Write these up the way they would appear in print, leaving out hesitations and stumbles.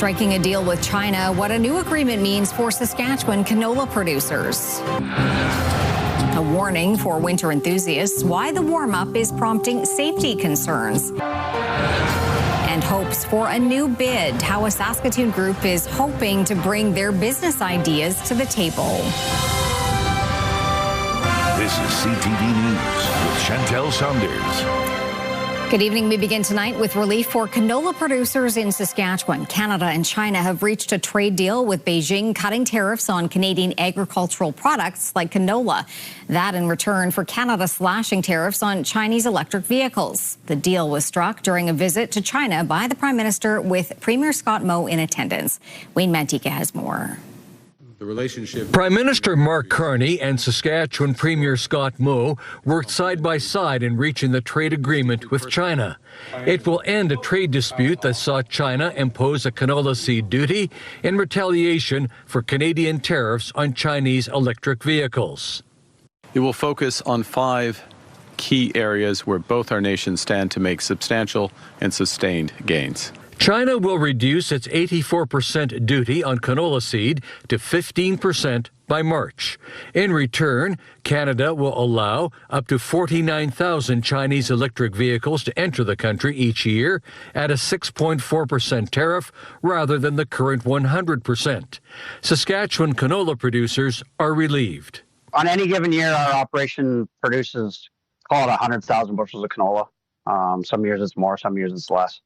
Striking a deal with China, what a new agreement means for Saskatchewan canola producers. A warning for winter enthusiasts why the warm-up is prompting safety concerns. And hopes for a new bid, how a Saskatoon group is hoping to bring their business ideas to the table. This is CTV News with Chantel Saunders. Good evening. We begin tonight with relief for canola producers in Saskatchewan. Canada and China have reached a trade deal with Beijing cutting tariffs on Canadian agricultural products like canola. That in return for Canada slashing tariffs on Chinese electric vehicles. The deal was struck during a visit to China by the Prime Minister with Premier Scott Moe in attendance. Wayne Mantika has more. Prime Minister Mark Carney and Saskatchewan Premier Scott Moe worked side by side in reaching the trade agreement with China. It will end a trade dispute that saw China impose a canola seed duty in retaliation for Canadian tariffs on Chinese electric vehicles. It will focus on 5 key areas where both our nations stand to make substantial and sustained gains. China will reduce its 84% duty on canola seed to 15% by March. In return, Canada will allow up to 49,000 Chinese electric vehicles to enter the country each year at a 6.4% tariff rather than the current 100%. Saskatchewan canola producers are relieved. On any given year, our operation produces, call it 100,000 bushels of canola. Some years it's more, some years it's less.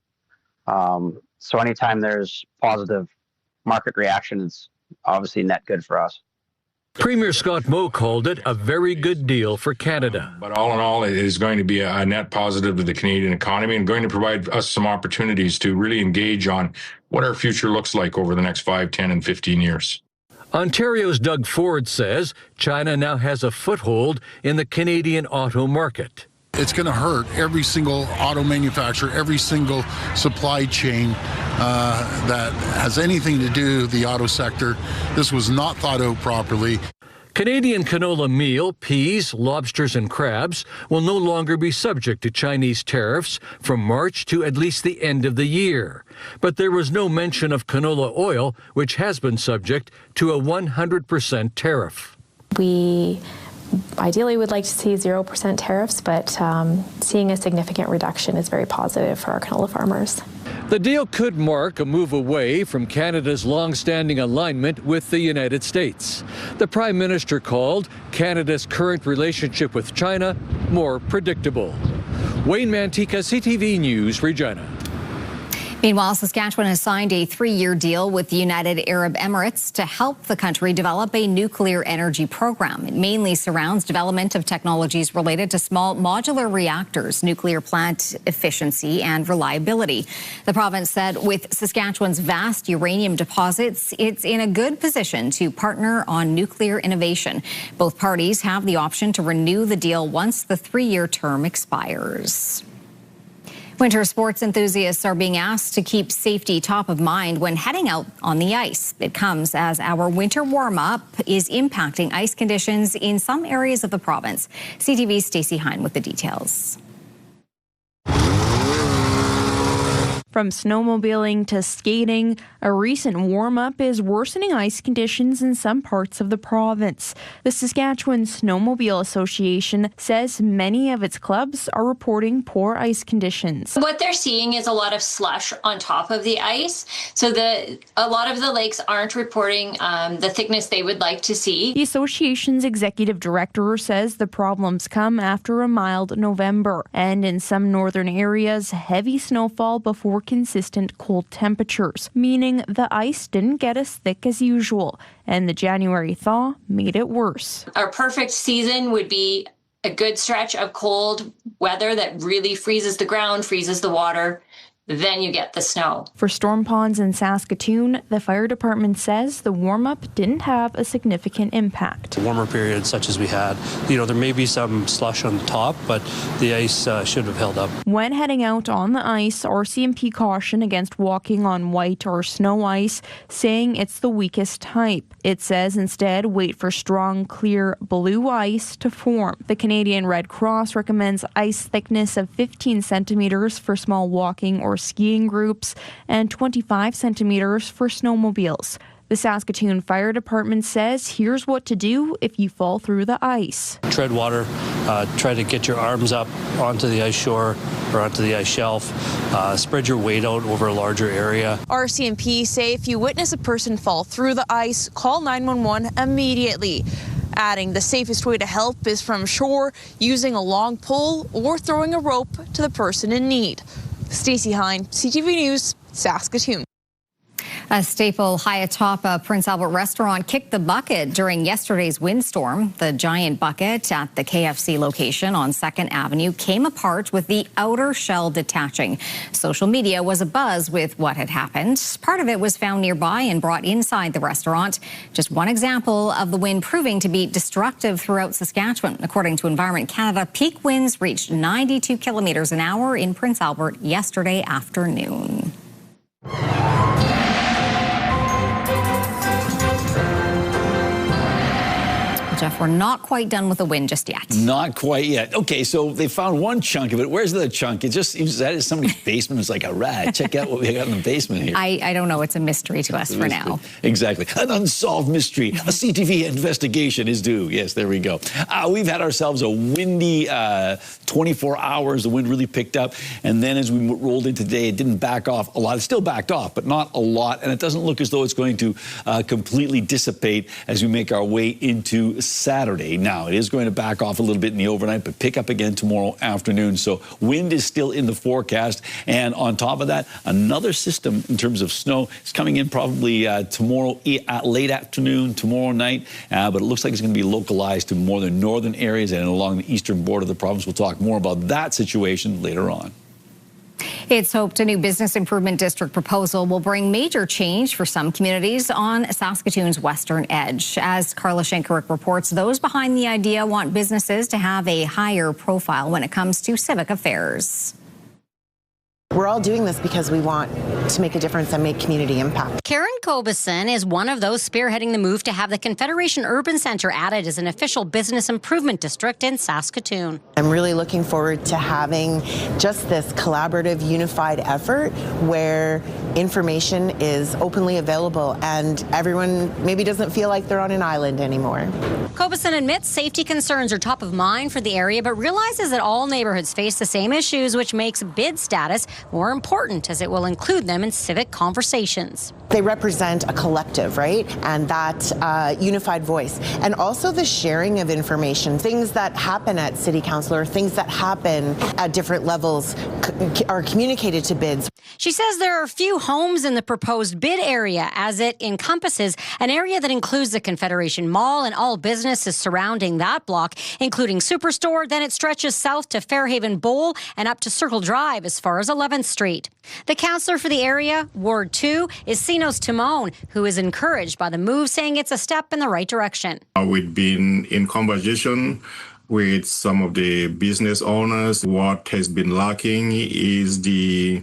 So anytime there's positive market reaction, it's obviously net good for us. Premier Scott Moe called it a very good deal for Canada. But all in all, it is going to be a net positive to the Canadian economy and going to provide us some opportunities to really engage on what our future looks like over the next 5, 10, and 15 years. Ontario's Doug Ford says China now has a foothold in the Canadian auto market. It's going to hurt every single auto manufacturer, every single supply chain that has anything to do with the auto sector. This was not thought out properly. Canadian canola meal, peas, lobsters and crabs will no longer be subject to Chinese tariffs from March to at least the end of the year. But there was no mention of canola oil, which has been subject to a 100% tariff. We ideally would like to see 0% tariffs, but seeing a significant reduction is very positive for our canola farmers. The deal could mark a move away from Canada's long-standing alignment with the United States. The Prime Minister called Canada's current relationship with China more predictable. Wayne Mantika, CTV News, Regina. Meanwhile, Saskatchewan has signed a 3-year deal with the United Arab Emirates to help the country develop a nuclear energy program. It mainly surrounds development of technologies related to small modular reactors, nuclear plant efficiency and reliability. The province said with Saskatchewan's vast uranium deposits, it's in a good position to partner on nuclear innovation. Both parties have the option to renew the deal once the 3-year term expires. Winter sports enthusiasts are being asked to keep safety top of mind when heading out on the ice. It comes as our winter warm-up is impacting ice conditions in some areas of the province. CTV's Stacey Hine with the details. From snowmobiling to skating, a recent warm-up is worsening ice conditions in some parts of the province. The Saskatchewan Snowmobile Association says many of its clubs are reporting poor ice conditions. What they're seeing is a lot of slush on top of the ice, so a lot of the lakes aren't reporting the thickness they would like to see. The association's executive director says the problems come after a mild November, and in some northern areas, heavy snowfall before consistent cold temperatures, meaning the ice didn't get as thick as usual, and the January thaw made it worse. Our perfect season would be a good stretch of cold weather that really freezes the ground, freezes the water. Then you get the snow. For storm ponds in Saskatoon, the fire department says the warm-up didn't have a significant impact. Warmer periods such as we had, there may be some slush on the top, but the ice should have held up. When heading out on the ice, RCMP caution against walking on white or snow ice, saying it's the weakest type. It says instead wait for strong, clear blue ice to form. The Canadian Red Cross recommends ice thickness of 15 centimeters for small walking or for skiing groups and 25 centimeters for snowmobiles. The Saskatoon Fire Department says here's what to do if you fall through the ice. Tread water, try to get your arms up onto the ice shore or onto the ice shelf, spread your weight out over a larger area. RCMP say if you witness a person fall through the ice, call 911 immediately. Adding the safest way to help is from shore, using a long pole or throwing a rope to the person in need. Stacey Hine, CTV News, Saskatoon. A staple high atop a Prince Albert restaurant kicked the bucket during yesterday's windstorm. The giant bucket at the KFC location on 2nd Avenue came apart with the outer shell detaching. Social media was abuzz with what had happened. Part of it was found nearby and brought inside the restaurant. Just one example of the wind proving to be destructive throughout Saskatchewan. According to Environment Canada, peak winds reached 92 kilometers an hour in Prince Albert yesterday afternoon. Jeff, we're not quite done with the wind just yet. Not quite yet. Okay, so they found one chunk of it. Where's the other chunk? It just seems that is somebody's basement. It's like a rat. Check out what we got in the basement here. I don't know. It's a mystery to us for now. Exactly. An unsolved mystery. A CTV investigation is due. Yes, there we go. We've had ourselves a windy 24 hours. The wind really picked up. And then as we rolled in today, it didn't back off a lot. It still backed off, but not a lot. And it doesn't look as though it's going to completely dissipate as we make our way into Saturday. Now, it is going to back off a little bit in the overnight, but pick up again tomorrow afternoon. So wind is still in the forecast. And on top of that, another system in terms of snow is coming in probably tomorrow late afternoon, tomorrow night. But it looks like it's going to be localized to more the northern areas and along the eastern border of the province. We'll talk more about that situation later on. It's hoped a new business improvement district proposal will bring major change for some communities on Saskatoon's western edge. As Carla Shankaruk reports, those behind the idea want businesses to have a higher profile when it comes to civic affairs. We're all doing this because we want to make a difference and make community impact. Karen Kobison is one of those spearheading the move to have the Confederation Urban Centre added as an official business improvement district in Saskatoon. I'm really looking forward to having just this collaborative, unified effort where information is openly available and everyone maybe doesn't feel like they're on an island anymore. Kobison admits safety concerns are top of mind for the area, but realizes that all neighborhoods face the same issues, which makes bid status more important as it will include them in civic conversations. They represent a collective, right? And that unified voice. And also the sharing of information. Things that happen at City Council or things that happen at different levels are communicated to bids. She says there are few homes in the proposed bid area as it encompasses an area that includes the Confederation Mall and all businesses surrounding that block, including Superstore. Then it stretches south to Fairhaven Bowl and up to Circle Drive as far as 11th Street. The councillor for the area, Ward 2, is Sinos Timon, who is encouraged by the move, saying it's a step in the right direction. We've been in conversation with some of the business owners. What has been lacking is the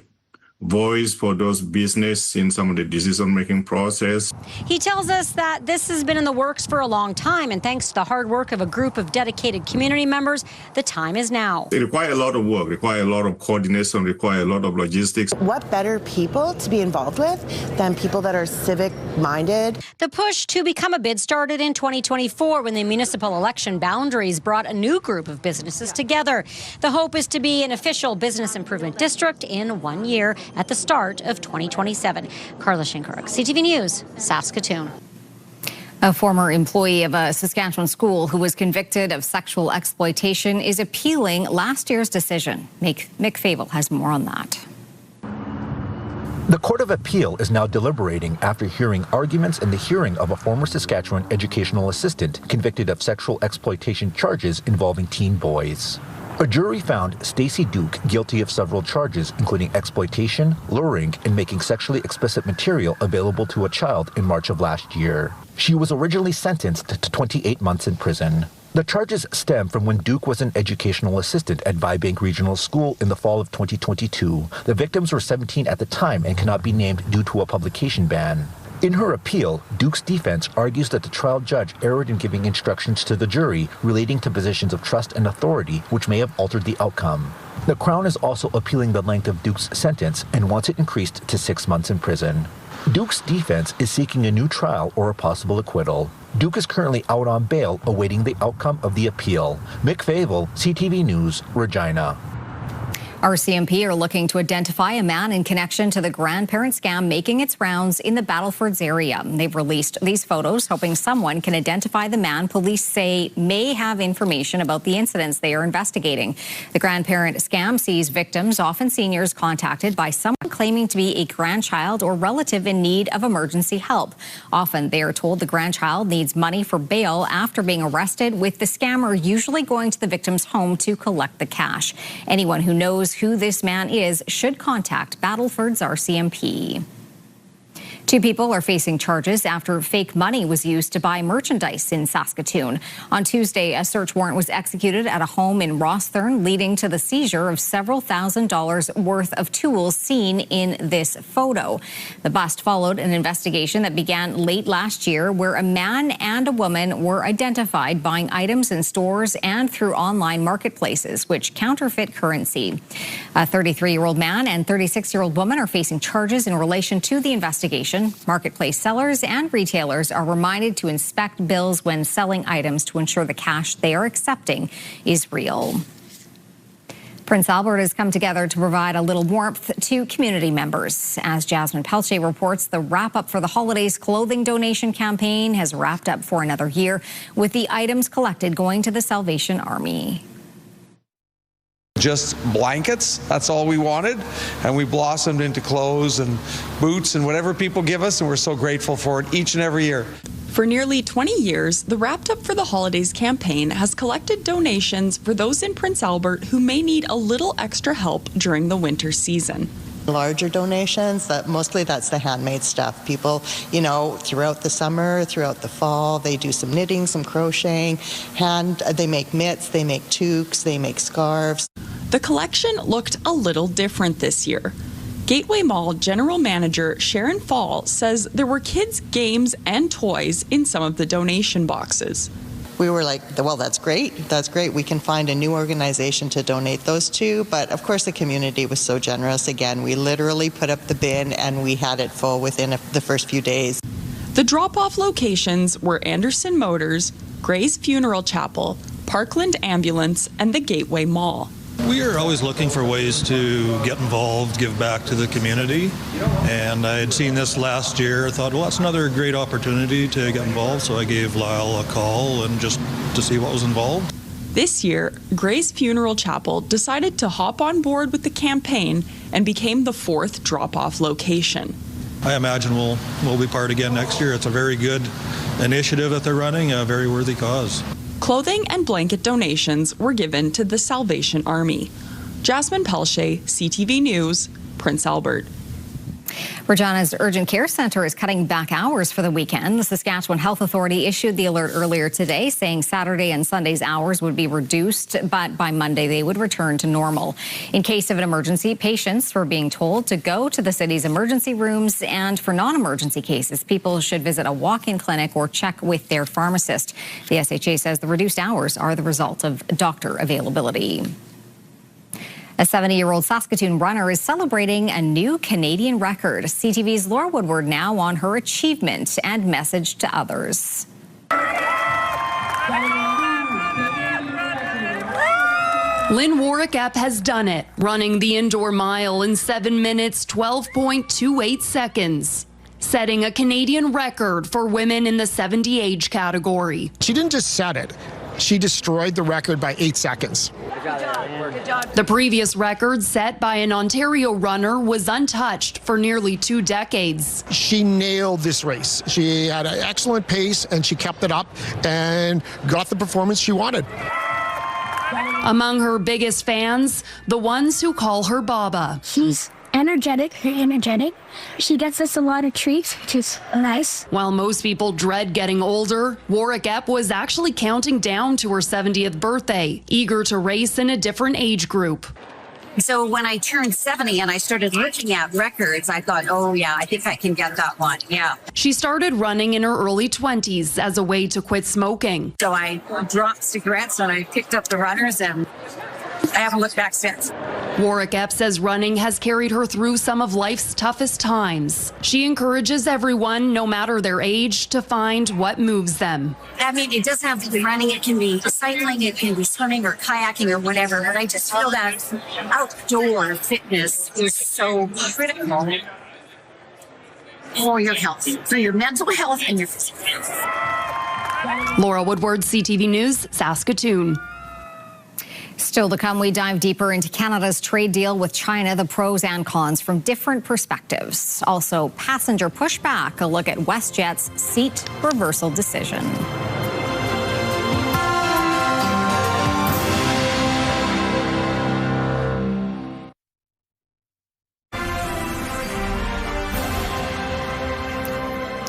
voice for those business in some of the decision-making process. He tells us that this has been in the works for a long time, and thanks to the hard work of a group of dedicated community members, the time is now. It requires a lot of work, requires a lot of coordination, requires a lot of logistics. What better people to be involved with than people that are civic-minded? The push to become a bid started in 2024 when the municipal election boundaries brought a new group of businesses together. The hope is to be an official business improvement district in 1 year at the start of 2027. Carla Shankaruk, CTV News, Saskatoon. A former employee of a Saskatchewan school who was convicted of sexual exploitation is appealing last year's decision. Mick Favel has more on that. The Court of Appeal is now deliberating after hearing arguments in the hearing of a former Saskatchewan educational assistant convicted of sexual exploitation charges involving teen boys. A jury found Stacey Duke guilty of several charges, including exploitation, luring, and making sexually explicit material available to a child in March of last year. She was originally sentenced to 28 months in prison. The charges stem from when Duke was an educational assistant at Vibank Regional School in the fall of 2022. The victims were 17 at the time and cannot be named due to a publication ban. In her appeal, Duke's defense argues that the trial judge erred in giving instructions to the jury relating to positions of trust and authority, which may have altered the outcome. The Crown is also appealing the length of Duke's sentence and wants it increased to 6 months in prison. Duke's defense is seeking a new trial or a possible acquittal. Duke is currently out on bail awaiting the outcome of the appeal. Mick Favel, CTV News, Regina. RCMP are looking to identify a man in connection to the Grandparent scam making its rounds in the Battlefords area. They've released these photos, hoping someone can identify the man police say may have information about the incidents they are investigating. The Grandparent scam sees victims, often seniors, contacted by someone claiming to be a grandchild or relative in need of emergency help. Often they are told the grandchild needs money for bail after being arrested, with the scammer usually going to the victim's home to collect the cash. Anyone who knows who this man is should contact Battlefords RCMP. 2 people are facing charges after fake money was used to buy merchandise in Saskatoon. On Tuesday, a search warrant was executed at a home in Rosthern, leading to the seizure of several $1,000s worth of tools seen in this photo. The bust followed an investigation that began late last year, where a man and a woman were identified buying items in stores and through online marketplaces, which counterfeit currency. A 33-year-old man and 36-year-old woman are facing charges in relation to the investigation. Marketplace sellers and retailers are reminded to inspect bills when selling items to ensure the cash they are accepting is real. Prince Albert has come together to provide a little warmth to community members. As Jasmine Pelche reports, the wrap-up for the holidays clothing donation campaign has wrapped up for another year, with the items collected going to the Salvation Army. Just blankets, that's all we wanted, and we blossomed into clothes and boots and whatever people give us, and we're so grateful for it each and every year. For nearly 20 years, the Wrapped Up for the Holidays campaign has collected donations for those in Prince Albert who may need a little extra help during the winter season. Larger donations, mostly that's the handmade stuff. People, throughout the summer, throughout the fall, they do some knitting, some crocheting, they make mitts, they make toques, they make scarves. The collection looked a little different this year. Gateway Mall General Manager Sharon Fall says there were kids' games and toys in some of the donation boxes. We were like, well, that's great. That's great. We can find a new organization to donate those to. But of course, the community was so generous. Again, we literally put up the bin and we had it full within the first few days. The drop-off locations were Anderson Motors, Gray's Funeral Chapel, Parkland Ambulance, and the Gateway Mall. We are always looking for ways to get involved, give back to the community. And I had seen this last year. I thought, well, that's another great opportunity to get involved. So I gave Lyle a call and just to see what was involved. This year, Gray's Funeral Chapel decided to hop on board with the campaign and became the 4th drop-off location. I imagine we'll be part again next year. It's a very good initiative that they're running, a very worthy cause. Clothing and blanket donations were given to the Salvation Army. Jasmine Pelche, CTV News, Prince Albert. Regina's Urgent Care Centre is cutting back hours for the weekend. The Saskatchewan Health Authority issued the alert earlier today, saying Saturday and Sunday's hours would be reduced, but by Monday they would return to normal. In case of an emergency, patients were being told to go to the city's emergency rooms, and for non-emergency cases, people should visit a walk-in clinic or check with their pharmacist. The SHA says the reduced hours are the result of doctor availability. A 70-year-old Saskatoon runner is celebrating a new Canadian record. CTV's Laura Woodward now on her achievement and message to others. Lynn Warwick-Epp has done it, running the indoor mile in 7 minutes, 12.28 seconds, setting a Canadian record for women in the 70 age category. She didn't just set it. She destroyed the record by 8 seconds. Good job. The previous record set by an Ontario runner was untouched for nearly 2 decades. She nailed this race. She had an excellent pace and she kept it up and got the performance she wanted. Among her biggest fans, the ones who call her Baba. She's energetic, very energetic. She gets us a lot of treats, which is nice. While most people dread getting older, Warwick-Epp was actually counting down to her 70th birthday, eager to race in a different age group. So when I turned 70 and I started looking at records, I thought, oh yeah, I think I can get that one. Yeah. She started running in her early 20s as a way to quit smoking. So I dropped cigarettes and I picked up the runners and I haven't looked back since. Warwick Epp says running has carried her through some of life's toughest times. She encourages everyone, no matter their age, to find what moves them. I mean, it doesn't have to be running. It can be cycling, it can be swimming or kayaking or whatever. But I just feel that outdoor fitness is so critical for your health, for your mental health and your physical health. Laura Woodward, CTV News, Saskatoon. Still to come, we dive deeper into Canada's trade deal with China, the pros and cons from different perspectives. Also, passenger pushback, a look at WestJet's seat reversal decision.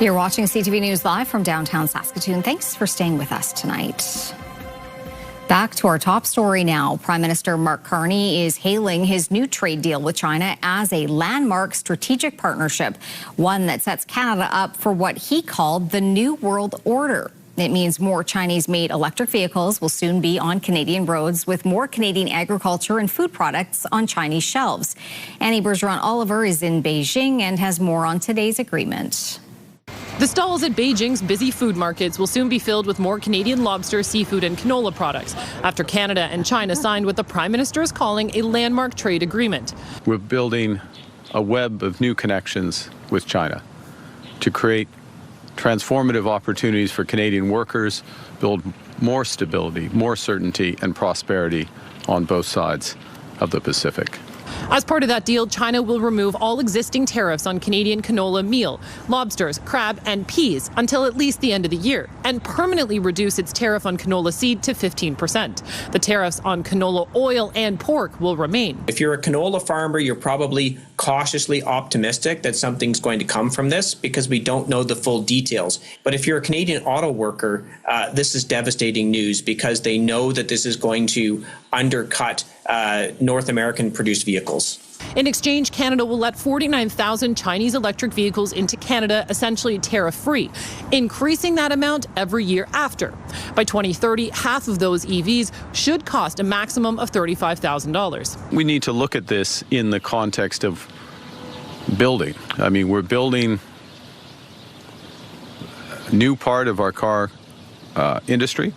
You're watching CTV News Live from downtown Saskatoon. Thanks for staying with us tonight. Back to our top story now. Prime Minister Mark Carney is hailing his new trade deal with China as a landmark strategic partnership, one that sets Canada up for what he called the New World Order. It means more Chinese-made electric vehicles will soon be on Canadian roads, with more Canadian agriculture and food products on Chinese shelves. Annie Bergeron-Oliver is in Beijing and has more on today's agreement. The stalls at Beijing's busy food markets will soon be filled with more Canadian lobster, seafood and canola products after Canada and China signed what the Prime Minister is calling a landmark trade agreement. We're building a web of new connections with China to create transformative opportunities for Canadian workers, build more stability, more certainty and prosperity on both sides of the Pacific. As part of that deal, China will remove all existing tariffs on Canadian canola meal, lobsters, crab, and peas until at least the end of the year, and permanently reduce its tariff on canola seed to 15%. The tariffs on canola oil and pork will remain. If you're a canola farmer, you're probably cautiously optimistic that something's going to come from this because we don't know the full details. But if you're a Canadian auto worker, this is devastating news because they know that this is going to undercut North American produced vehicles. In exchange, Canada will let 49,000 Chinese electric vehicles into Canada, essentially tariff-free, increasing that amount every year after. By 2030, half of those EVs should cost a maximum of $35,000. We need to look at this in the context of building. I mean, we're building a new part of our car industry.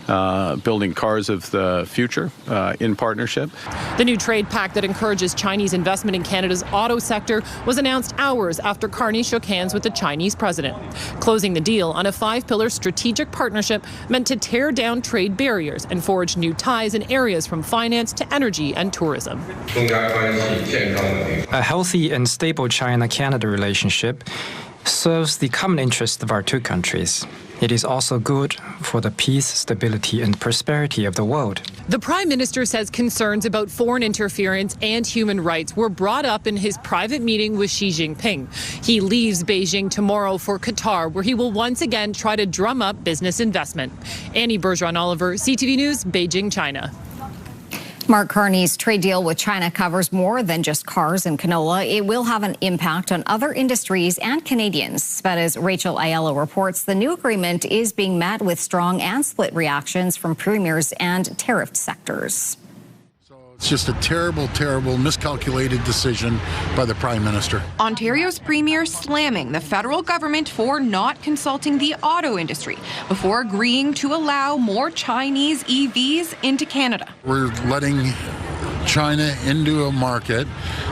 Building cars of the future in partnership. The new trade pact that encourages Chinese investment in Canada's auto sector was announced hours after Carney shook hands with the Chinese president, closing the deal on a 5-pillar strategic partnership meant to tear down trade barriers and forge new ties in areas from finance to energy and tourism. A healthy and stable China-Canada relationship serves the common interests of our two countries. It is also good for the peace, stability, and prosperity of the world. The Prime Minister says concerns about foreign interference and human rights were brought up in his private meeting with Xi Jinping. He leaves Beijing tomorrow for Qatar, where he will once again try to drum up business investment. Annie Bergeron-Oliver, CTV News, Beijing, China. Mark Carney's trade deal with China covers more than just cars and canola. It will have an impact on other industries and Canadians. But as Rachel Aiello reports, the new agreement is being met with strong and split reactions from premiers and tariffed sectors. It's just a terrible, terrible, miscalculated decision by the Prime Minister. Ontario's premier slamming the federal government for not consulting the auto industry before agreeing to allow more Chinese EVs into Canada. We're letting China into a market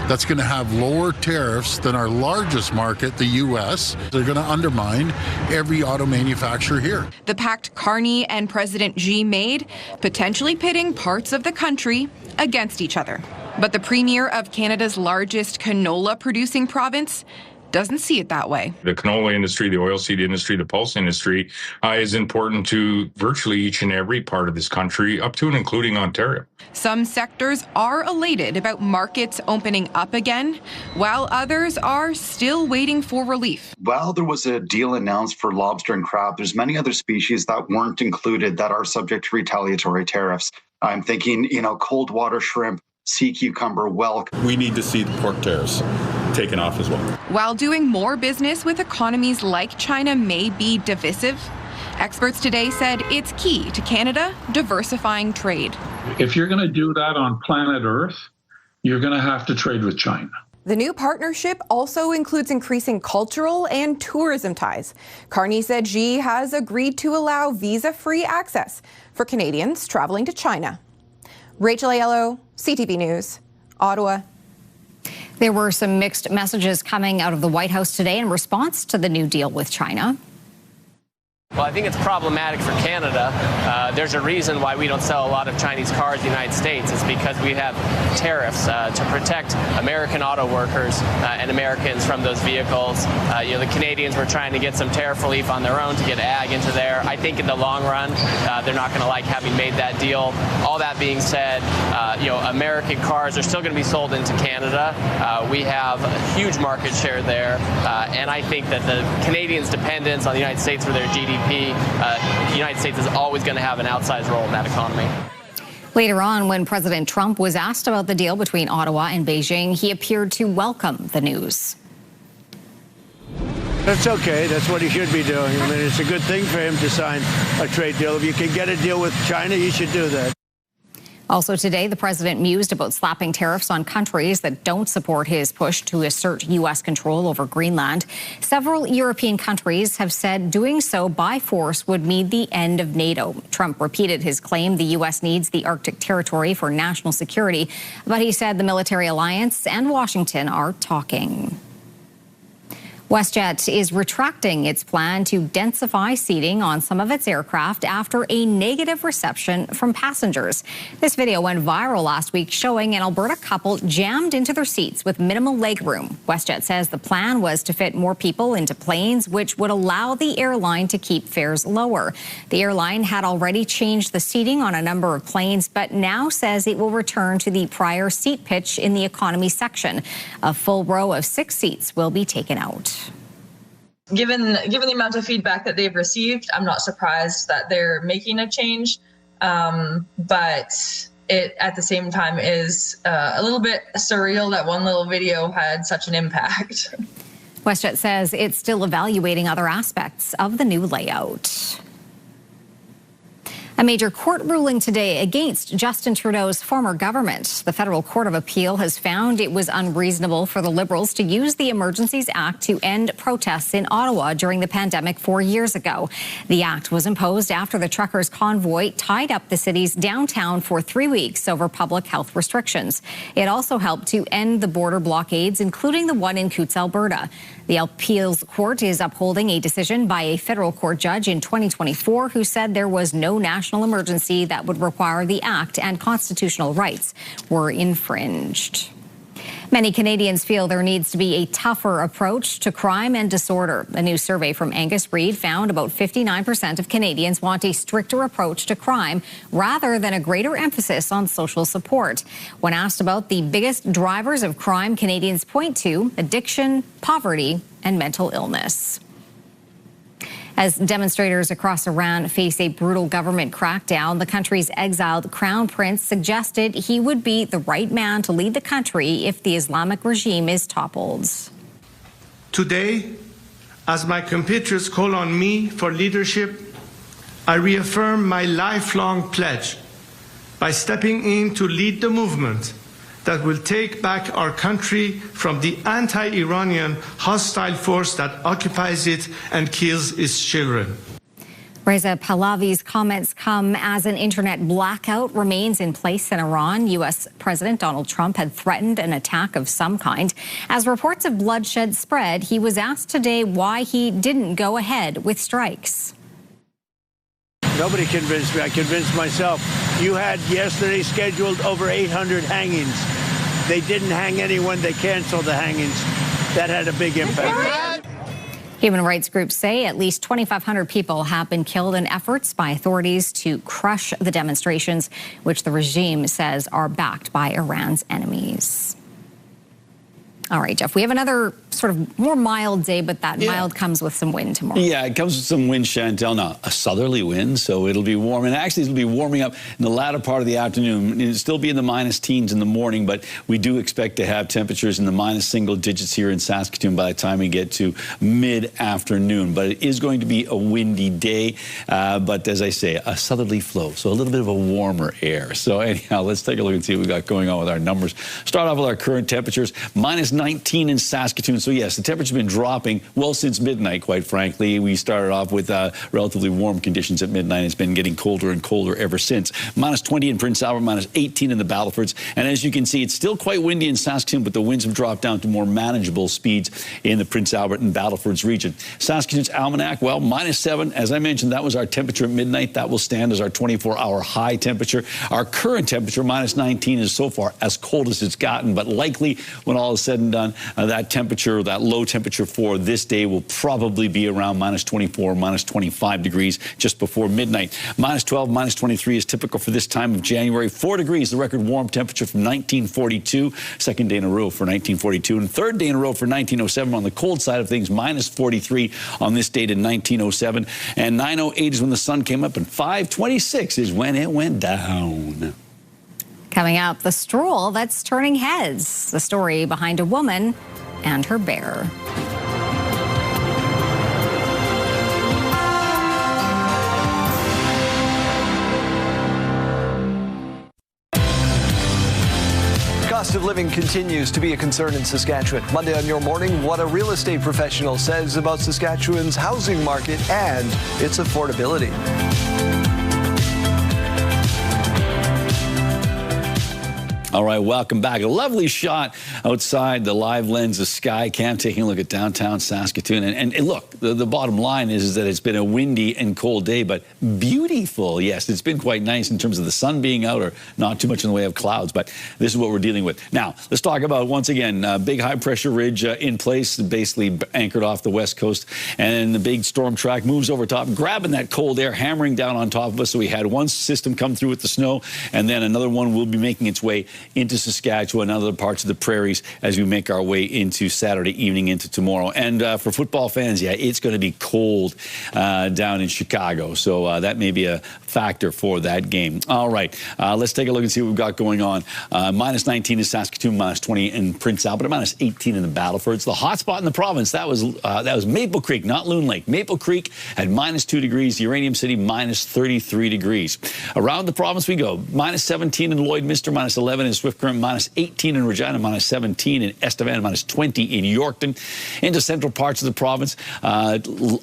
that's going to have lower tariffs than our largest market, the U.S. They're going to undermine every auto manufacturer here. The pact Carney and President Xi made, potentially pitting parts of the country against each other. But the premier of Canada's largest canola-producing province doesn't see it that way. The canola industry, the oilseed industry, the pulse industry is important to virtually each and every part of this country, up to and including Ontario. Some sectors are elated about markets opening up again, while others are still waiting for relief. While there was a deal announced for lobster and crab, there's many other species that weren't included that are subject to retaliatory tariffs. I'm thinking, cold water shrimp, sea cucumber well. We need to see the pork tariffs taken off as well. While doing more business with economies like China may be divisive, experts today said it's key to Canada diversifying trade. If you're going to do that on planet Earth, you're going to have to trade with China. The new partnership also includes increasing cultural and tourism ties. Carney said Xi has agreed to allow visa-free access for Canadians traveling to China. Rachel Aiello, CTV News, Ottawa. There were some mixed messages coming out of the White House today in response to the new deal with China. Well, I think it's problematic for Canada. There's a reason why we don't sell a lot of Chinese cars in the United States. It's because we have tariffs to protect American auto workers and Americans from those vehicles. The Canadians were trying to get some tariff relief on their own to get ag into there. I think in the long run, they're not going to like having made that deal. All that being said, American cars are still going to be sold into Canada. We have a huge market share there, and I think that the Canadians' dependence on the United States for their GDP, the United States is always going to have an outsized role in that economy. Later on, when President Trump was asked about the deal between Ottawa and Beijing, he appeared to welcome the news. That's okay. That's what he should be doing. I mean, it's a good thing for him to sign a trade deal. If you can get a deal with China, you should do that. Also today, the president mused about slapping tariffs on countries that don't support his push to assert U.S. control over Greenland. Several European countries have said doing so by force would mean the end of NATO. Trump repeated his claim the U.S. needs the Arctic territory for national security, but he said the military alliance and Washington are talking. WestJet is retracting its plan to densify seating on some of its aircraft after a negative reception from passengers. This video went viral last week showing an Alberta couple jammed into their seats with minimal legroom. WestJet says the plan was to fit more people into planes, which would allow the airline to keep fares lower. The airline had already changed the seating on a number of planes, but now says it will return to the prior seat pitch in the economy section. A full row of 6 seats will be taken out. Given the amount of feedback that they've received, I'm not surprised that they're making a change. But it, at the same time, is a little bit surreal that one little video had such an impact. WestJet says it's still evaluating other aspects of the new layout. A major court ruling today against Justin Trudeau's former government. The Federal Court of Appeal has found it was unreasonable for the Liberals to use the Emergencies Act to end protests in Ottawa during the pandemic 4 years ago. The act was imposed after the truckers' convoy tied up the city's downtown for 3 weeks over public health restrictions. It also helped to end the border blockades, including the one in Coutts, Alberta. The appeals court is upholding a decision by a federal court judge in 2024 who said there was no national emergency that would require the act and constitutional rights were infringed. Many Canadians feel there needs to be a tougher approach to crime and disorder. A new survey from Angus Reid found about 59% of Canadians want a stricter approach to crime rather than a greater emphasis on social support. When asked about the biggest drivers of crime, Canadians point to addiction, poverty, and mental illness. As demonstrators across Iran face a brutal government crackdown, the country's exiled crown prince suggested he would be the right man to lead the country if the Islamic regime is toppled. Today, as my compatriots call on me for leadership, I reaffirm my lifelong pledge by stepping in to lead the movement that will take back our country from the anti-Iranian hostile force that occupies it and kills its children. Reza Pahlavi's comments come as an internet blackout remains in place in Iran. U.S. President Donald Trump had threatened an attack of some kind. As reports of bloodshed spread, he was asked today why he didn't go ahead with strikes. Nobody convinced me. I convinced myself. You had yesterday scheduled over 800 hangings. They didn't hang anyone. They canceled the hangings. That had a big impact. Human rights groups say at least 2,500 people have been killed in efforts by authorities to crush the demonstrations, which the regime says are backed by Iran's enemies. All right, Jeff, we have another sort of more mild day, but that mild comes with some wind tomorrow. Yeah, it comes with some wind, Chantel. Now, a southerly wind, so it'll be warm. And actually, it'll be warming up in the latter part of the afternoon. It'll still be in the minus teens in the morning, but we do expect to have temperatures in the minus single digits here in Saskatoon by the time we get to mid-afternoon. But it is going to be a windy day, but as I say, a southerly flow, so a little bit of a warmer air. So anyhow, let's take a look and see what we got going on with our numbers. Start off with our current temperatures, minus 19 in Saskatoon. So yes, the temperature's been dropping well since midnight, quite frankly. We started off with relatively warm conditions at midnight. It's been getting colder and colder ever since. Minus 20 in Prince Albert, minus 18 in the Battlefords. And as you can see, it's still quite windy in Saskatoon, but the winds have dropped down to more manageable speeds in the Prince Albert and Battlefords region. Saskatoon's almanac, well, minus 7. As I mentioned, that was our temperature at midnight. That will stand as our 24-hour high temperature. Our current temperature, minus 19, is so far as cold as it's gotten, but likely when all is said and done, that temperature, that low temperature for this day will probably be around minus 24, minus 25 degrees just before midnight. Minus 12, minus 23 is typical for this time of January. 4 degrees, the record warm temperature from 1942, second day in a row for 1942, and third day in a row for 1907. On the cold side of things, minus 43 on this date in 1907, and 9:08 is when the sun came up, and 5:26 is when it went down. Coming up, the stroll that's turning heads. The story behind a woman and her bear. Cost of living continues to be a concern in Saskatchewan. Monday on Your Morning, what a real estate professional says about Saskatchewan's housing market and its affordability. All right, welcome back. A lovely shot outside the live lens of Skycam, taking a look at downtown Saskatoon. And look, the bottom line is that it's been a windy and cold day, but beautiful. Yes, it's been quite nice in terms of the sun being out, or not too much in the way of clouds, but this is what we're dealing with. Now, let's talk about, once again, big high-pressure ridge in place, basically anchored off the west coast, and the big storm track moves over top, grabbing that cold air, hammering down on top of us. So we had one system come through with the snow, and then another one will be making its way into Saskatchewan and other parts of the prairies as we make our way into Saturday evening into tomorrow. And for football fans, yeah, it's going to be cold down in Chicago. So that may be a factor for that game. All right, let's take a look and see what we've got going on. Minus 19 in Saskatoon, minus 20 in Prince Albert, minus 18 in the Battlefords. The hot spot in the province, that was Maple Creek, not Loon Lake. Maple Creek had minus 2 degrees, Uranium City minus 33 degrees. Around the province we go, minus 17 in Lloydminster, minus 11 in Swift Current, minus 18 in Regina, minus 17 in Estevan, minus 20 in Yorkton. Into central parts of the province, a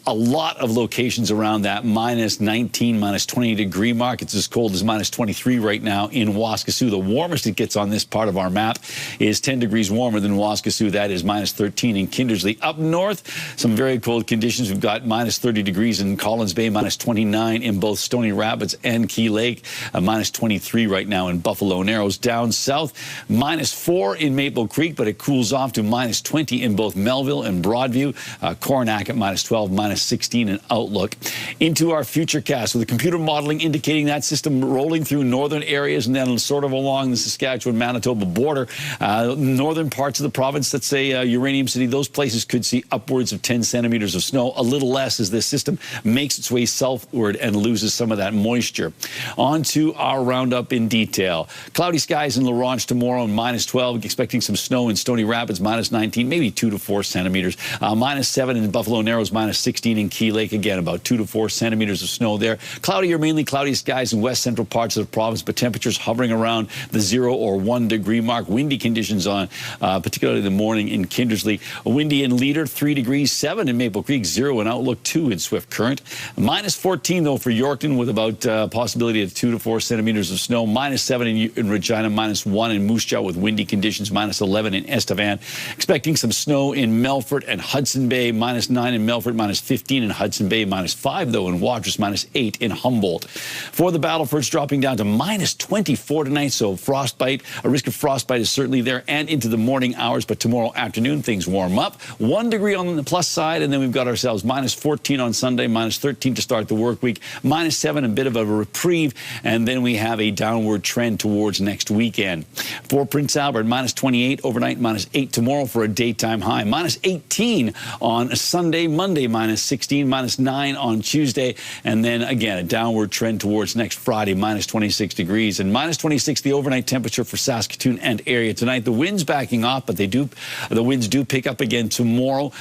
lot of locations around that minus 19, minus 20 degree mark. It's as cold as minus 23 right now in Waskesiu. The warmest it gets on this part of our map is 10 degrees warmer than Waskesiu. That is minus 13 in Kindersley. Up north, some very cold conditions. We've got minus 30 degrees in Collins Bay, minus 29 in both Stony Rapids and Key Lake, minus 23 right now in Buffalo Narrows. Down south, minus 4 in Maple Creek, but it cools off to minus 20 in both Melville and Broadview. Coronach at minus 12, minus 16 in Outlook. Into our futurecast with the computer modeling indicating that system rolling through northern areas and then sort of along the Saskatchewan-Manitoba border. Northern parts of the province, let's say Uranium City, those places could see upwards of 10 centimeters of snow, a little less as this system makes its way southward and loses some of that moisture. On to our roundup in detail. Cloudy skies in La Ronge tomorrow, and minus 12, expecting some snow in Stony Rapids, minus 19, maybe 2 to 4 centimeters. Minus 7 in Buffalo Narrows, minus 16 in Key Lake, again, about 2 to 4 centimeters of snow there. Cloudy or mainly cloudy skies in west central parts of the province, but temperatures hovering around the 0 or 1 degree mark. Windy conditions on, particularly the morning in Kindersley. Windy in Leader, 3 degrees, 7 in Maple Creek, 0 in Outlook, 2 in Swift Current. Minus 14, though, for Yorkton, with about possibility of 2 to 4 centimeters of snow. Minus 7 in Regina, minus 1 in Moose Jaw with windy conditions, minus 11 in Estevan. Expecting some snow in Melfort and Hudson Bay, minus 9 in Melfort, minus 15 in Hudson Bay, minus 5, though, in Watrous, minus 8 in Humboldt. For the Battlefords, dropping down to minus 24 tonight, so frostbite, a risk of frostbite is certainly there and into the morning hours, but tomorrow afternoon things warm up. 1 degree on the plus side, and then we've got ourselves minus 14 on Sunday, minus 13 to start the work week, minus 7, a bit of a reprieve, and then we have a downward trend towards next weekend. For Prince Albert, minus 28 -8 overnight, -8 tomorrow for a daytime high, -18 on Sunday, Monday -16, -9 on Tuesday, and then again a downward trend towards next Friday, -26 degrees, and -26 the overnight temperature for Saskatoon and area tonight. The wind's backing off, but the winds do pick up again tomorrow.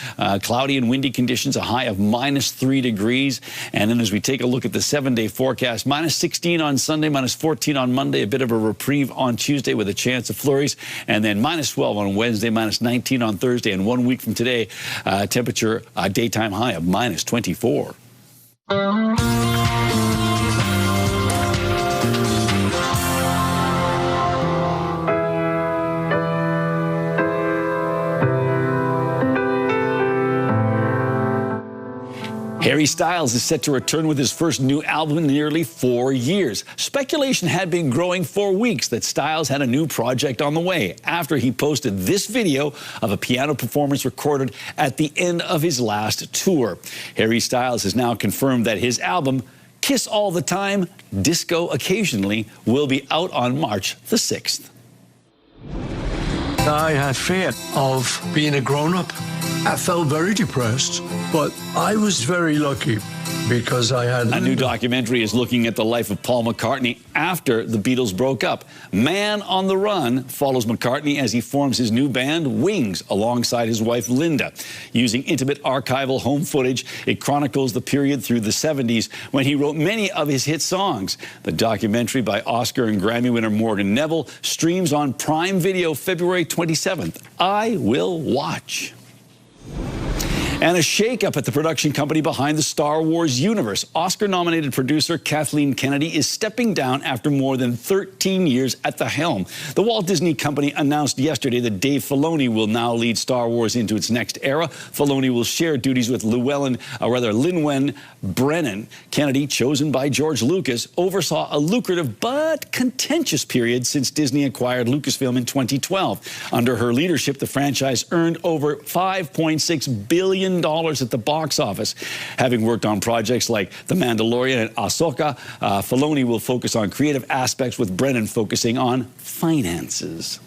Cloudy and windy conditions, a high of -3 degrees, and then as we take a look at the 7-day forecast, -16 on Sunday, -14 on Monday, a bit of a reprieve on Tuesday with a chance of flurries, and then -12 on Wednesday, -19 on Thursday, and 1 week from today, temperature daytime high of -24. Harry Styles is set to return with his first new album in nearly 4 years. Speculation had been growing for weeks that Styles had a new project on the way after he posted this video of a piano performance recorded at the end of his last tour. Harry Styles has now confirmed that his album, Kiss All the Time, Disco Occasionally, will be out on March the 6th. I had fear of being a grown-up. I felt very depressed, but I was very lucky because I had... A new documentary is looking at the life of Paul McCartney after the Beatles broke up. Man on the Run follows McCartney as he forms his new band, Wings, alongside his wife, Linda. Using intimate archival home footage, it chronicles the period through the 70s when he wrote many of his hit songs. The documentary by Oscar and Grammy winner Morgan Neville streams on Prime Video February 27th. I will watch. And a shakeup at the production company behind the Star Wars universe. Oscar-nominated producer Kathleen Kennedy is stepping down after more than 13 years at the helm. The Walt Disney Company announced yesterday that Dave Filoni will now lead Star Wars into its next era. Filoni will share duties with Lin-Wen Brennan. Kennedy, chosen by George Lucas, oversaw a lucrative but contentious period since Disney acquired Lucasfilm in 2012. Under her leadership, the franchise earned over $5.6 billion at the box office. Having worked on projects like The Mandalorian and Ahsoka, Filoni will focus on creative aspects, with Brennan focusing on finances.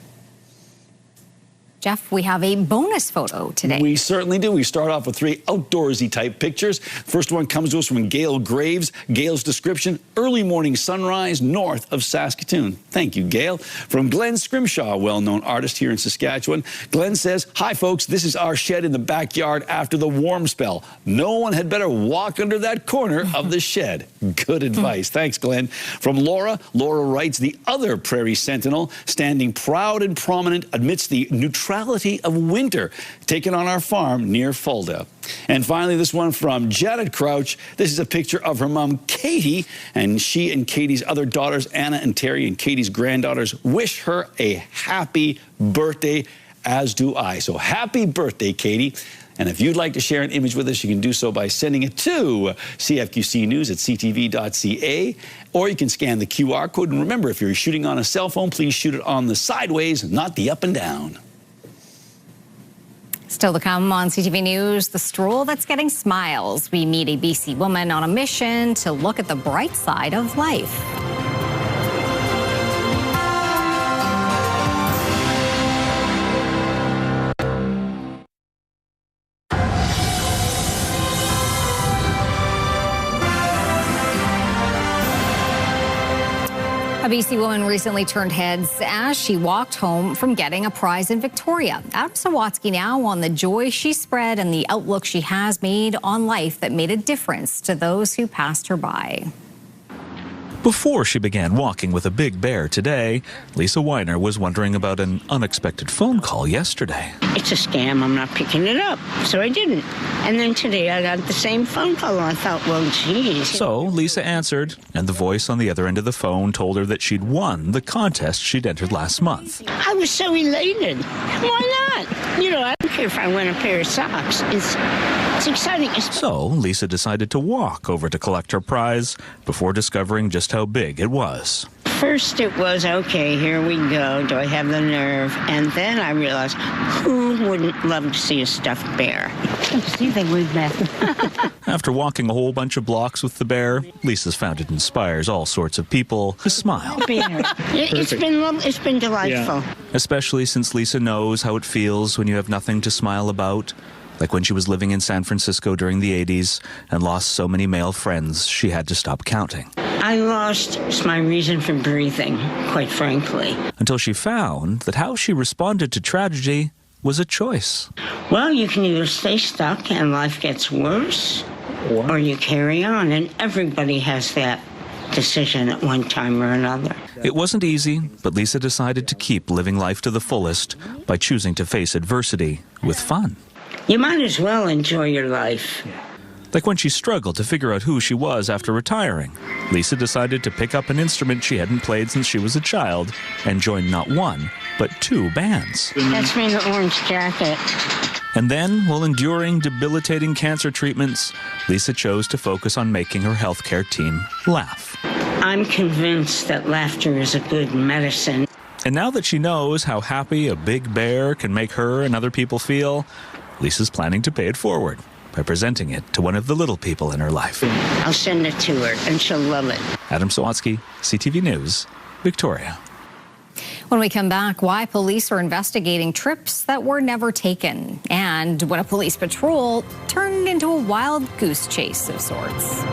Jeff, we have a bonus photo today. We certainly do. We start off with 3 outdoorsy type pictures. First one comes to us from Gail Graves. Gail's description, early morning sunrise north of Saskatoon. Thank you, Gail. From Glenn Scrimshaw, a well-known artist here in Saskatchewan. Glenn says, hi, folks. This is our shed in the backyard after the warm spell. No one had better walk under that corner of the shed. Good advice. Thanks, Glenn. From Laura, Laura writes, the other prairie sentinel, standing proud and prominent amidst the neutrality of winter, taken on our farm near Fulda. And finally, this one from Janet Crouch. This is a picture of her mom, Katie, and she and Katie's other daughters, Anna and Terry, and Katie's granddaughters wish her a happy birthday, as do I. So happy birthday, Katie. And if you'd like to share an image with us, you can do so by sending it to cfqcnews@ctv.ca, or you can scan the QR code. And remember, if you're shooting on a cell phone, please shoot it on the sideways, not the up and down. Still to come on CTV News, the stroll that's getting smiles. We meet a BC woman on a mission to look at the bright side of life. A BC woman recently turned heads as she walked home from getting a prize in Victoria. Adam Sawatsky now on the joy she spread and the outlook she has made on life that made a difference to those who passed her by. Before she began walking with a big bear today, Lisa Weiner was wondering about an unexpected phone call yesterday. It's a scam. I'm not picking it up. So I didn't. And then today I got the same phone call and I thought, well, geez. So Lisa answered, and the voice on the other end of the phone told her that she'd won the contest she'd entered last month. I was so elated. Why not? You know, I don't care if I win a pair of socks. It's exciting. So Lisa decided to walk over to collect her prize before discovering just how big it was. First it was, okay, here we go. Do I have the nerve? And then I realized, who wouldn't love to see a stuffed bear? See, they would, Beth. After walking a whole bunch of blocks with the bear, Lisa's found it inspires all sorts of people to smile. It's been delightful. Yeah. especially since Lisa knows how it feels when you have nothing to smile about, like when she was living in San Francisco during the 80s and lost so many male friends she had to stop counting. I lost my reason for breathing, quite frankly. Until she found that how she responded to tragedy was a choice. Well, you can either stay stuck and life gets worse, or you carry on, and everybody has that decision at one time or another. It wasn't easy, but Lisa decided to keep living life to the fullest by choosing to face adversity with fun. You might as well enjoy your life. Like when she struggled to figure out who she was after retiring, Lisa decided to pick up an instrument she hadn't played since she was a child and join not one, but 2 bands. That's me in the orange jacket. And then, while enduring debilitating cancer treatments, Lisa chose to focus on making her healthcare team laugh. I'm convinced that laughter is a good medicine. And now that she knows how happy a big bear can make her and other people feel, Lisa's planning to pay it forward by presenting it to one of the little people in her life. I'll send it to her, and she'll love it. Adam Sawatsky, CTV News, Victoria. When we come back, why police are investigating trips that were never taken, and when a police patrol turned into a wild goose chase of sorts.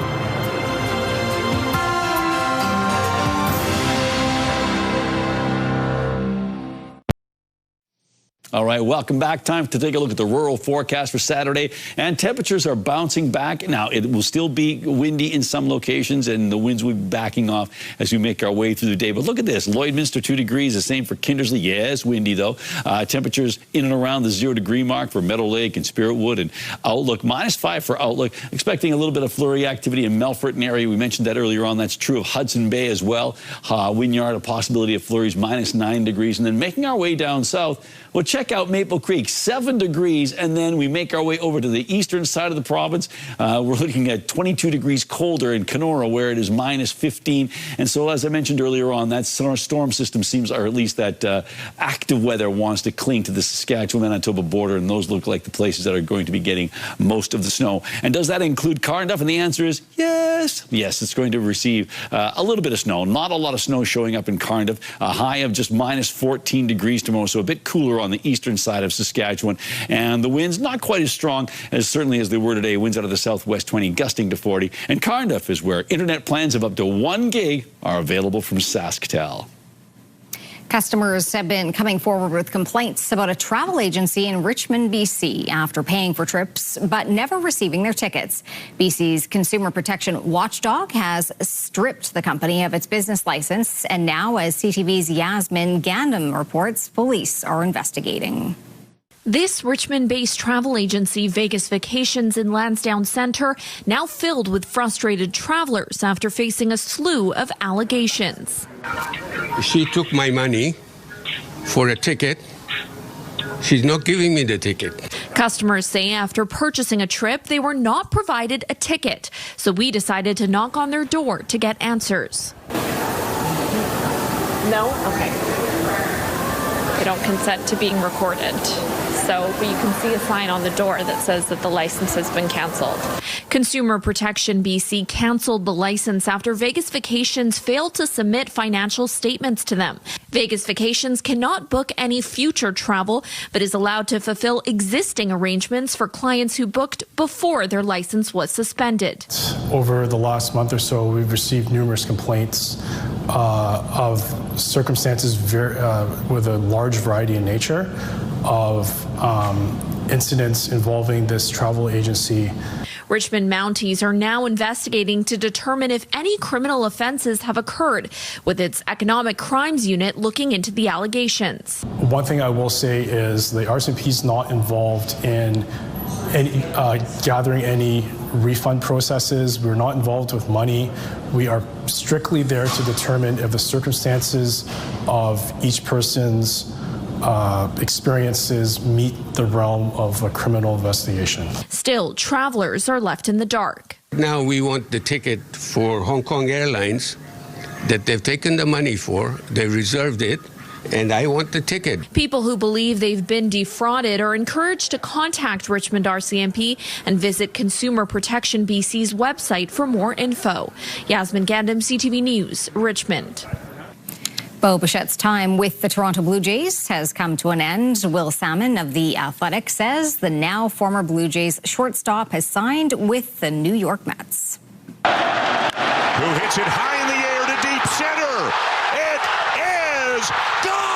All right, welcome back. Time to take a look at the rural forecast for Saturday. And temperatures are bouncing back. Now, it will still be windy in some locations, and the winds will be backing off as we make our way through the day. But look at this. Lloydminster, 2 degrees. The same for Kindersley. Yeah, it's windy, though. Temperatures in and around the 0 degree mark for Meadow Lake and Spiritwood. And Outlook, -5 for Outlook. Expecting a little bit of flurry activity in Melfort area. We mentioned that earlier on. That's true of Hudson Bay as well. Wynyard, a possibility of flurries, -9 degrees. And then making our way down south, well, check out Maple Creek, 7 degrees, and then we make our way over to the eastern side of the province. We're looking at 22 degrees colder in Kenora, where it is -15. And so, as I mentioned earlier on, that storm system seems, or at least that active weather wants to cling to the Saskatchewan-Manitoba border, and those look like the places that are going to be getting most of the snow. And does that include Cardiff? And the answer is yes. Yes, it's going to receive a little bit of snow. Not a lot of snow showing up in Cardiff. A high of just -14 degrees tomorrow, so a bit cooler on the eastern side of Saskatchewan. And the winds not quite as strong as certainly as they were today. Winds out of the southwest 20, gusting to 40. And Cardiff is where internet plans of up to 1 gig are available from SaskTel. Customers have been coming forward with complaints about a travel agency in Richmond, BC, after paying for trips but never receiving their tickets. BC's Consumer Protection Watchdog has stripped the company of its business license, and now, as CTV's Yasmin Gandam reports, police are investigating. This Richmond-based travel agency, Vegas Vacations in Lansdowne Centre, now filled with frustrated travelers after facing a slew of allegations. She took my money for a ticket. She's not giving me the ticket. Customers say after purchasing a trip, they were not provided a ticket. So we decided to knock on their door to get answers. No? Okay. They don't consent to being recorded. So you can see a sign on the door that says that the license has been canceled. Consumer Protection BC canceled the license after Vegas Vacations failed to submit financial statements to them. Vegas Vacations cannot book any future travel, but is allowed to fulfill existing arrangements for clients who booked before their license was suspended. Over the last month or so, we've received numerous complaints of circumstances with a large variety in nature of incidents involving this travel agency. Richmond Mounties are now investigating to determine if any criminal offenses have occurred, with its Economic Crimes Unit looking into the allegations. One thing I will say is the RCMP is not involved in gathering any refund processes. We're not involved with money. We are strictly there to determine if the circumstances of each person's experiences meet the realm of a criminal investigation. Still, travelers are left in the dark. Now we want the ticket for Hong Kong Airlines that they've taken the money for. They reserved it, and I want the ticket. People who believe they've been defrauded are encouraged to contact Richmond RCMP and visit Consumer Protection BC's website for more info. Yasmin Gandam, CTV News, Richmond. Bo Bichette's time with the Toronto Blue Jays has come to an end. Will Salmon of The Athletic says the now former Blue Jays shortstop has signed with the New York Mets. Who hits it high in the air to deep center. It is gone!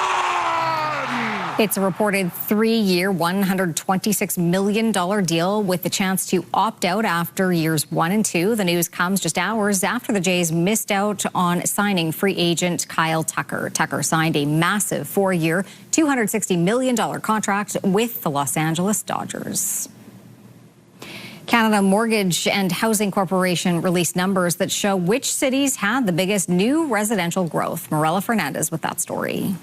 It's a reported 3-year, $126 million deal with the chance to opt out after years 1 and 2. The news comes just hours after the Jays missed out on signing free agent Kyle Tucker. Tucker signed a massive 4-year, $260 million contract with the Los Angeles Dodgers. Canada Mortgage and Housing Corporation released numbers that show which cities had the biggest new residential growth. Morella Fernandez with that story.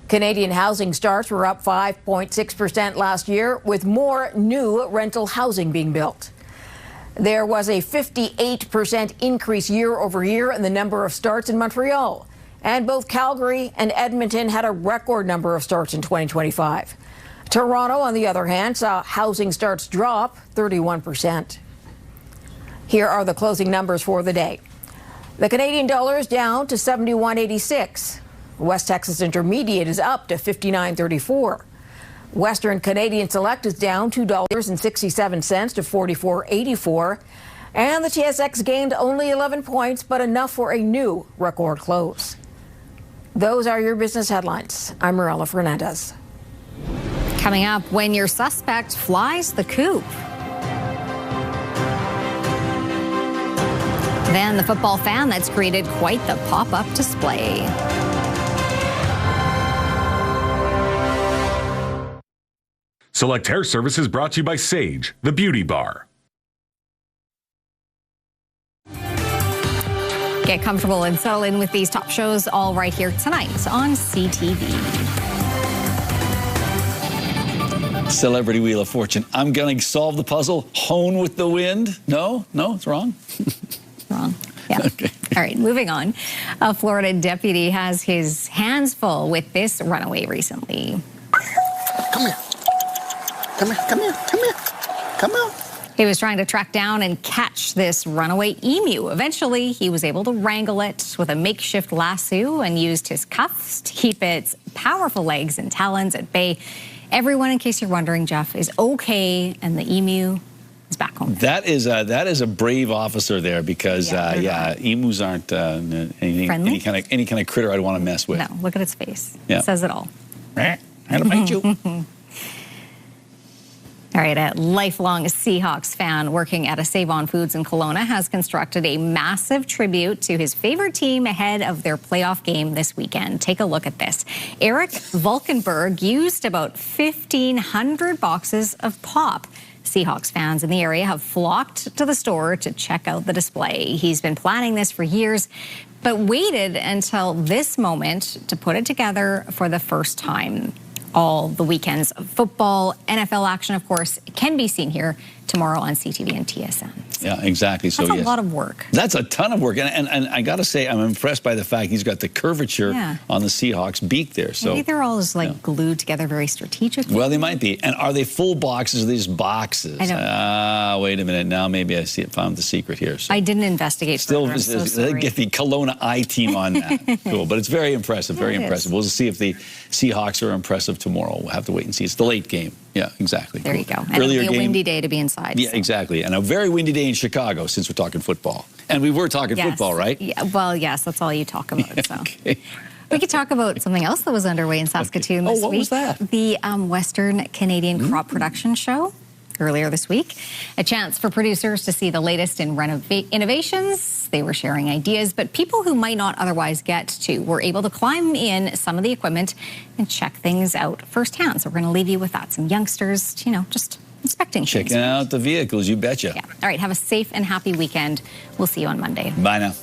Canadian housing starts were up 5.6% last year, with more new rental housing being built. There was a 58% increase year over year in the number of starts in Montreal. And both Calgary and Edmonton had a record number of starts in 2025. Toronto, on the other hand, saw housing starts drop 31%. Here are the closing numbers for the day. The Canadian dollar is down to 71.86. West Texas Intermediate is up to 59.34. Western Canadian Select is down $2.67 to 44.84. And the TSX gained only 11 points, but enough for a new record close. Those are your business headlines. I'm Morella Fernandez. Coming up, when your suspect flies the coop. Then the football fan that's created quite the pop-up display. Select Hair Services brought to you by Sage, the beauty bar. Get comfortable and settle in with these top shows all right here tonight on CTV. Celebrity Wheel of Fortune. I'm going to solve the puzzle. Hone with the wind. No, it's wrong. Wrong. Yeah. Okay. All right, moving on. A Florida deputy has his hands full with this runaway recently. Come here. Come here, come here, come here, come here. He was trying to track down and catch this runaway emu. Eventually, he was able to wrangle it with a makeshift lasso and used his cuffs to keep its powerful legs and talons at bay. Everyone, in case you're wondering, Jeff, is okay, and the emu is back home. That is a brave officer there, because emus aren't any kind of critter I'd want to mess with. No, look at its face. Yeah. It says it all. How to bite you. All right, a lifelong Seahawks fan working at a Save-On Foods in Kelowna has constructed a massive tribute to his favorite team ahead of their playoff game this weekend. Take a look at this. Eric Volkenberg used about 1,500 boxes of pop. Seahawks fans in the area have flocked to the store to check out the display. He's been planning this for years, but waited until this moment to put it together for the first time. All the weekend's football, NFL action, of course, can be seen here tomorrow on CTV and TSN. Yeah, exactly. So that's a lot of work. That's a ton of work. And I got to say, I'm impressed by the fact he's got the curvature on the Seahawks beak there. So maybe they're all just glued together very strategically. Well, they might be. And are they full boxes or are they just boxes? I don't wait a minute. Now maybe I found the secret here. So I didn't investigate. Still, get the Kelowna I team on that. Cool. But it's very impressive. Very impressive. We'll see if the Seahawks are impressive tomorrow. We'll have to wait and see. It's the late game. Yeah, exactly. There you go. And Earlier it'll be a game, windy day to be inside. Yeah, exactly. And a very windy day in Chicago, since we're talking football. And we were talking football, right? Yeah. Well, yes, that's all you talk about. So. Okay. We could talk about something else that was underway in Saskatoon this week. What was that? The Western Canadian Crop Production Show earlier this week. A chance for producers to see the latest in innovations. They were sharing ideas, but people who might not otherwise get to were able to climb in some of the equipment and check things out firsthand. So we're going to leave you with that. Some youngsters, just inspecting things. Checking out the vehicles, you betcha. Yeah. All right, have a safe and happy weekend. We'll see you on Monday. Bye now.